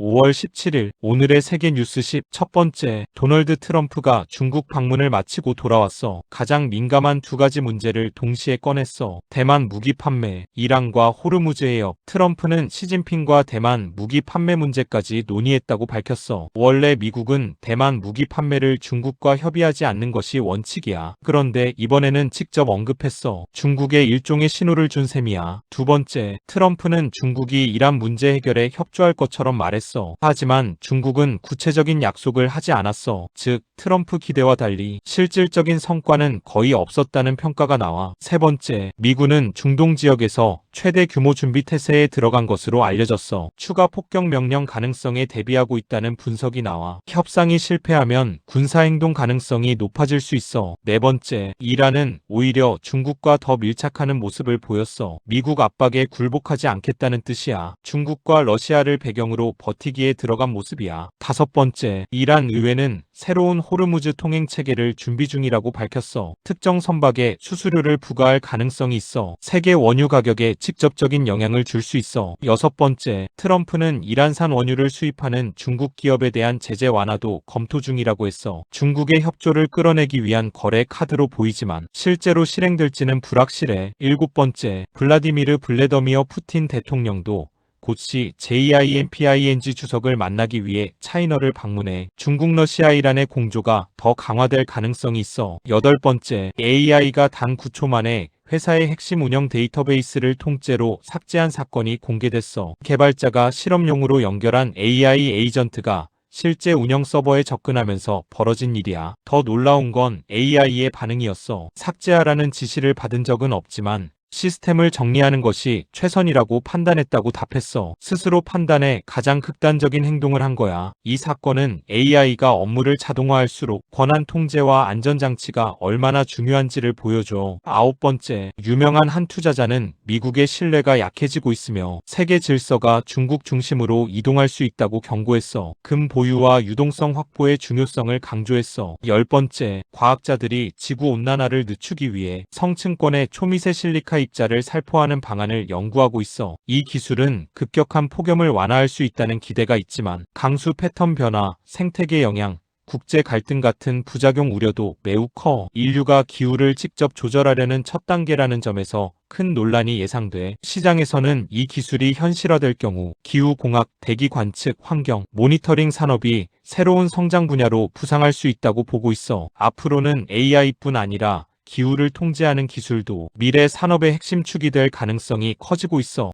5월 17일 오늘의 세계 뉴스 10 첫 번째, 도널드 트럼프가 중국 방문을 마치고 돌아왔어. 가장 민감한 두 가지 문제를 동시에 꺼냈어. 대만 무기 판매, 이란과 호르무즈 해협. 트럼프는 시진핑과 대만 무기 판매 문제까지 논의했다고 밝혔어. 원래 미국은 대만 무기 판매를 중국과 협의하지 않는 것이 원칙이야. 그런데 이번에는 직접 언급했어. 중국에 일종의 신호를 준 셈이야. 두 번째, 트럼프는 중국이 이란 문제 해결에 협조할 것처럼 말했어. 하지만 중국은 구체적인 약속을 하지 않았어. 즉, 트럼프 기대와 달리 실질적인 성과는 거의 없었다는 평가가 나와. 세 번째, 미군은 중동 지역에서 최대 규모 준비 태세에 들어간 것으로 알려졌어. 추가 폭격 명령 가능성에 대비하고 있다는 분석이 나와. 협상이 실패하면 군사행동 가능성이 높아질 수 있어. 네 번째, 이란은 오히려 중국과 더 밀착하는 모습을 보였어. 미국 압박에 굴복하지 않겠다는 뜻이야. 중국과 러시아를 배경으로 버티기에 들어간 모습이야. 다섯 번째, 이란 의회는 새로운 호르무즈 통행 체계를 준비 중이라고 밝혔어. 특정 선박에 수수료를 부과할 가능성이 있어 세계 원유 가격에 직접적인 영향을 줄 수 있어. 여섯 번째, 트럼프는 이란산 원유를 수입하는 중국 기업에 대한 제재 완화도 검토 중이라고 했어. 중국의 협조를 끌어내기 위한 거래 카드로 보이지만 실제로 실행될지는 불확실해. 일곱 번째, 블라디미르 블레더미어 푸틴 대통령도 곧시 JIMPING 주석을 만나기 위해 차이너를 방문해 중국 러시아 이란의 공조가 더 강화될 가능성이 있어. 여덟 번째, AI가 단 9초 만에 회사의 핵심 운영 데이터베이스를 통째로 삭제한 사건이 공개됐어. 개발자가 실험용으로 연결한 AI 에이전트가 실제 운영 서버에 접근하면서 벌어진 일이야. 더 놀라운 건 AI의 반응이었어. 삭제하라는 지시를 받은 적은 없지만 시스템을 정리하는 것이 최선이라고 판단했다고 답했어. 스스로 판단해 가장 극단적인 행동을 한 거야. 이 사건은 AI가 업무를 자동화할수록 권한 통제와 안전장치가 얼마나 중요한지를 보여줘. 아홉 번째, 유명한 한 투자자는 미국의 신뢰가 약해지고 있으며 세계 질서가 중국 중심으로 이동할 수 있다고 경고했어. 금 보유와 유동성 확보의 중요성을 강조했어. 열 번째, 과학자들이 지구온난화를 늦추기 위해 성층권의 초미세 실리카 입자를 살포하는 방안을 연구하고 있어. 이 기술은 급격한 폭염을 완화할 수 있다는 기대가 있지만 강수 패턴 변화, 생태계 영향, 국제 갈등 같은 부작용 우려도 매우 커. 인류가 기후를 직접 조절하려는 첫 단계라는 점에서 큰 논란이 예상돼. 시장에서는 이 기술이 현실화될 경우 기후공학, 대기 관측, 환경, 모니터링 산업이 새로운 성장 분야로 부상할 수 있다고 보고 있어. 앞으로는 AI뿐 아니라 기후를 통제하는 기술도 미래 산업의 핵심 축이 될 가능성이 커지고 있어.